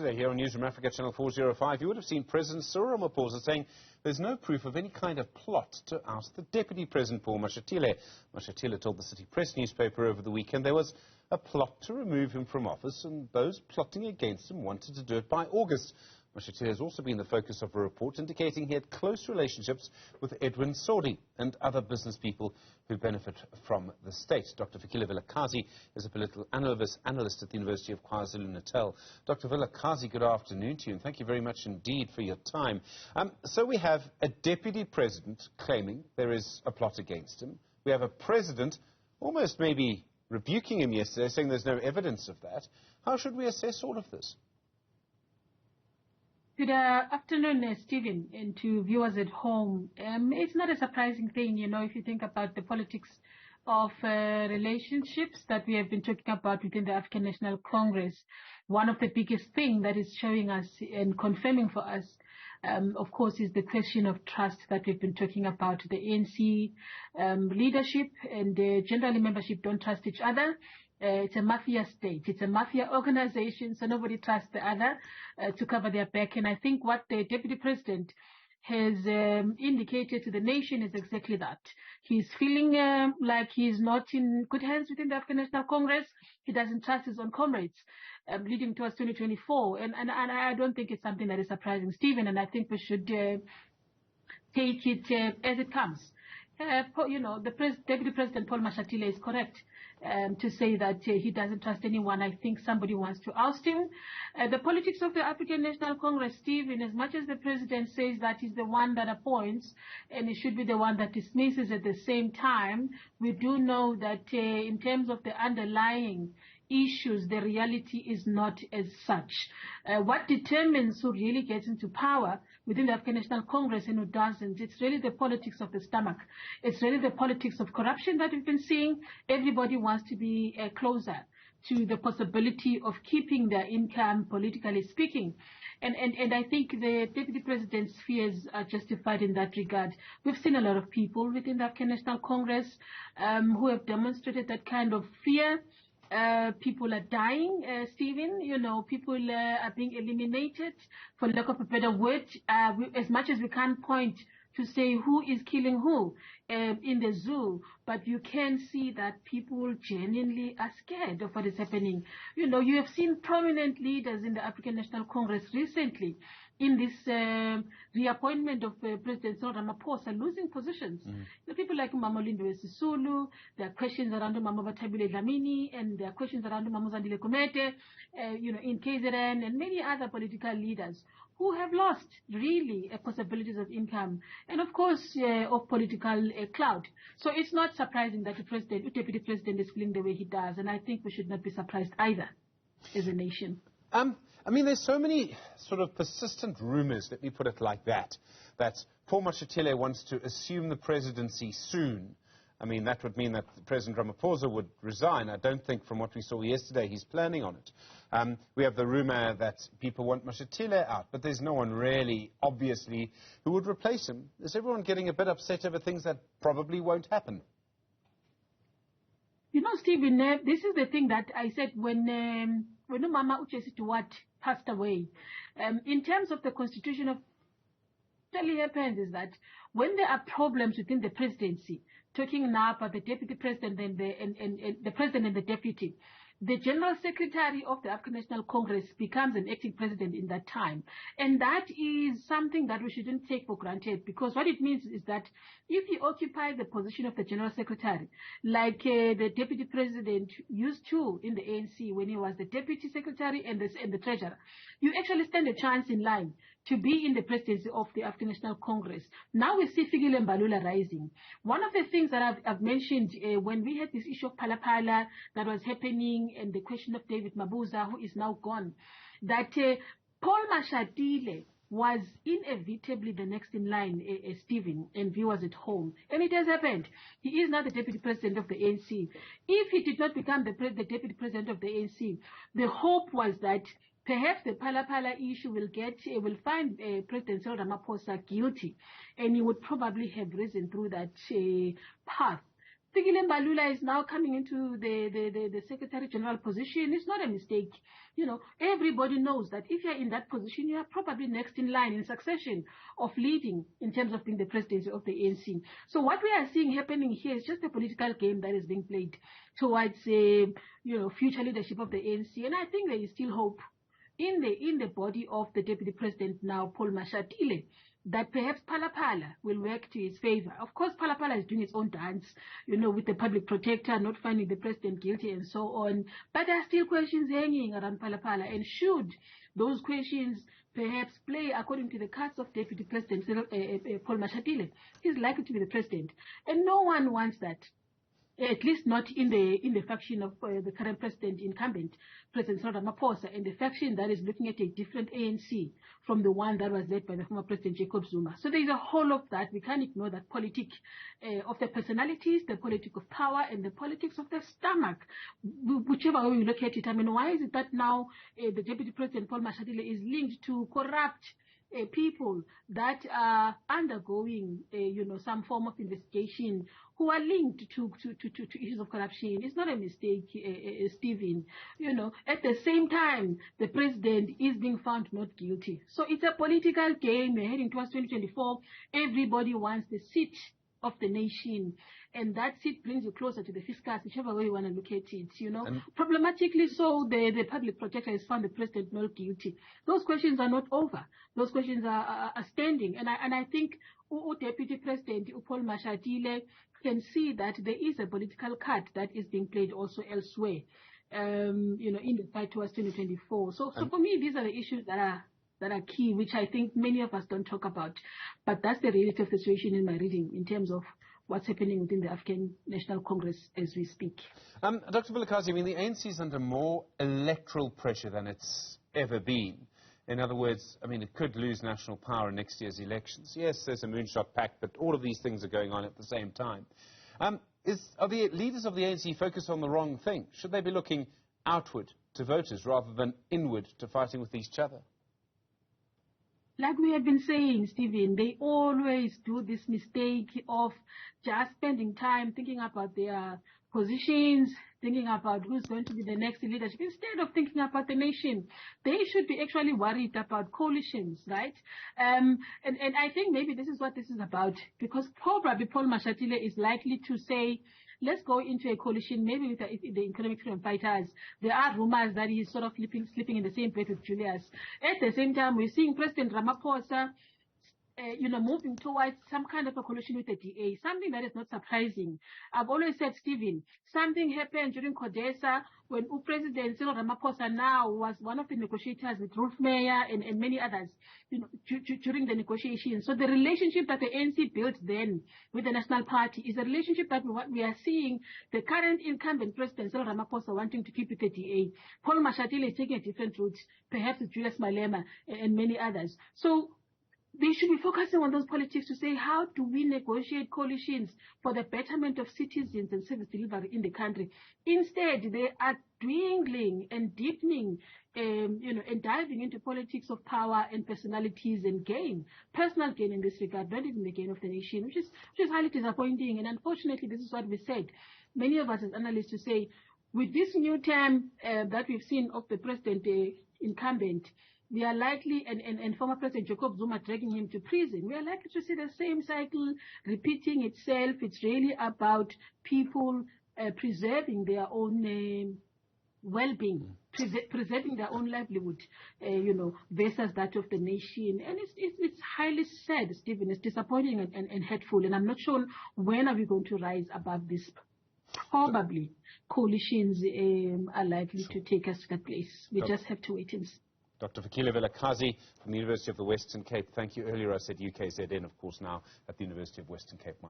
yesterday here on Newzroom Afrika Channel 405, you would have seen President Cyril Ramaphosa saying there's no proof of any kind of plot to oust the Deputy President Paul Mashatile. Mashatile told the City Press newspaper over the weekend there was a plot to remove him from office, and those plotting against him wanted to do it by August. Mashatile has also been the focus of a report indicating he had close relationships with Edwin Sodi and other business people who benefit from the state. Dr Fikile Vilakazi is a political analyst at the University of KwaZulu-Natal. Dr Vilakazi, good afternoon to you, and thank you very much indeed for your time. So we have a deputy president claiming there is a plot against him. We have a president almost maybe rebuking him yesterday, saying there's no evidence of that. How should we assess all of this? Good afternoon, Stephen, and to viewers at home. It's not a surprising thing, you know, if you think about the politics of relationships that we have been talking about within the African National Congress. One of the biggest things that is showing us and confirming for us, of course, is the question of trust that we've been talking about. The ANC leadership and generally membership don't trust each other. It's a mafia state. It's a mafia organization, so nobody trusts the other to cover their back. And I think what the Deputy President has indicated to the nation is exactly that. He's feeling like he's not in good hands within the African National Congress. He doesn't trust his own comrades leading towards 2024. And I don't think it's something that is surprising, Stephen, and I think we should take it as it comes. You know, the Deputy President Paul Mashatile is correct to say that he doesn't trust anyone. I think somebody wants to oust him. The politics of the African National Congress, Stephen, as much as the President says that he's the one that appoints and he should be the one that dismisses at the same time, we do know that in terms of the underlying issues, the reality is not as such. What determines who really gets into power within the African National Congress and who doesn't, it's really the politics of the stomach. It's really the politics of corruption that we've been seeing. Everybody wants to be closer to the possibility of keeping their income, politically speaking. And I think the Deputy President's fears are justified in that regard. We've seen a lot of people within the African National Congress who have demonstrated that kind of fear. People are dying, Stephen, you know, people are being eliminated, for lack of a better word. As much as we can't point to say who is killing who in the zoo, but you can see that people genuinely are scared of what is happening. You know, you have seen prominent leaders in the African National Congress recently in this reappointment of President Cyril Ramaphosa losing positions. The people like Mamolindo Sisulu, there are questions around Mama Batabile Dlamini, and there are questions around Mama Zandile Kumete, you know, in KZN, and many other political leaders who have lost really possibilities of income and of course of political clout. So it's not surprising that the Deputy President is feeling the way he does, and I think we should not be surprised either as a nation. I mean, there's so many sort of persistent rumors, let me put it like that Paul Mashatile wants to assume the presidency soon. I mean, that would mean that President Ramaphosa would resign. I don't think, from what we saw yesterday, he's planning on it. We have the rumor that people want Mashatile out, but there's no one really, obviously, who would replace him. Is everyone getting a bit upset over things that probably won't happen? You know, Stephen, this is the thing that I said when Mama Uchesituwat passed away. In terms of the constitution of what really happens is that when there are problems within the presidency, talking now about the deputy president and the president and the deputy, the General Secretary of the African National Congress becomes an acting president in that time. And that is something that we shouldn't take for granted, because what it means is that if you occupy the position of the General Secretary, like the Deputy President used to in the ANC when he was the Deputy Secretary and the Treasurer, you actually stand a chance in line to be in the presidency of the African National Congress. Now we see Fikile Mbalula rising. One of the things that I've mentioned when we had this issue of Phala that was happening and the question of David Mabuza, who is now gone, that Paul Mashatile was inevitably the next in line, Stephen, and viewers at home. And it has happened. He is now the Deputy President of the ANC. If he did not become the Deputy President of the ANC, the hope was that perhaps the Phala issue will find President Cyril Ramaphosa guilty, and he would probably have risen through that path Fikile Mbalula is now coming into the Secretary General position. It's not a mistake. You know, everybody knows that if you're in that position, you are probably next in line in succession of leading in terms of being the presidency of the ANC. So what we are seeing happening here is just a political game that is being played towards, future leadership of the ANC. And I think there is still hope in the body of the Deputy President now, Paul Mashatile, that perhaps Phala will work to his favor. Of course, Phala is doing its own dance, with the public protector not finding the president guilty and so on. But there are still questions hanging around Phala. And should those questions perhaps play according to the cards of Deputy President Paul Mashatile, he's likely to be the president. And no one wants that. At least not in the faction of the current president incumbent, President Cyril Ramaphosa, and the faction that is looking at a different ANC from the one that was led by the former President Jacob Zuma. So there is a whole of that. We can't ignore that politic of the personalities, the politics of power, and the politics of the stomach. Whichever way we look at it, I mean, why is it that now the Deputy President Paul Mashatile is linked to corrupt people that are undergoing, some form of investigation, who are linked to issues of corruption? It's not a mistake, Stephen. At the same time, the president is being found not guilty. So it's a political game. We're heading towards 2024. Everybody wants the seat of the nation, and that seat brings you closer to the fiscus, whichever way you want to look at it. Problematically so, the public protector has found the president not guilty. Those questions are not over. Those questions are standing, and I think Deputy President Paul Mashatile can see that there is a political card that is being played also elsewhere, in the fight towards 2024. So for me, these are the issues that are key, which I think many of us don't talk about. But that's the reality of the situation in my reading in terms of what's happening within the African National Congress as we speak. Dr. Vilakazi, I mean, the ANC is under more electoral pressure than it's ever been. In other words, I mean, it could lose national power in next year's elections. Yes, there's a moonshot pact, but all of these things are going on at the same time. Are the leaders of the ANC focused on the wrong thing? Should they be looking outward to voters rather than inward to fighting with each other? Like we have been saying, Stephen, they always do this mistake of just spending time thinking about their positions, thinking about who's going to be the next leadership, instead of thinking about the nation. They should be actually worried about coalitions, right? And I think maybe this is what this is about, because probably Paul Mashatile is likely to say, let's go into a coalition, maybe with the economic freedom fighters. There are rumors that he's sort of sleeping in the same bed with Julius. At the same time, we're seeing President Ramaphosa moving towards some kind of a coalition with the DA, something that is not surprising. I've always said, Stephen, something happened during CODESA when President Cyril Ramaphosa now was one of the negotiators with Ruth Meyer and many others, during the negotiations. So the relationship that the ANC built then with the National Party is a relationship that we are seeing the current incumbent President Cyril Ramaphosa wanting to keep with the DA. Paul Mashatile is taking a different route, perhaps with Julius Malema and many others. So they should be focusing on those politics to say, how do we negotiate coalitions for the betterment of citizens and service delivery in the country? Instead, they are dwindling and deepening, and diving into politics of power and personalities and gain, personal gain in this regard, not even the gain of the nation, which is highly disappointing. And unfortunately, this is what we said. Many of us as analysts to say, with this new term that we've seen of the president incumbent, we are likely, and former President Jacob Zuma dragging him to prison, we are likely to see the same cycle repeating itself. It's really about people preserving their own well-being, preserving their own livelihood, versus that of the nation. And it's highly sad, Stephen. It's disappointing and hurtful. And I'm not sure when are we going to rise above this. Probably coalitions are likely to take us to that place. We just have to wait and see. Dr. Fikile Vilakazi from the University of the Western Cape. Thank you. Earlier I said UKZN, of course, now at the University of Western Cape.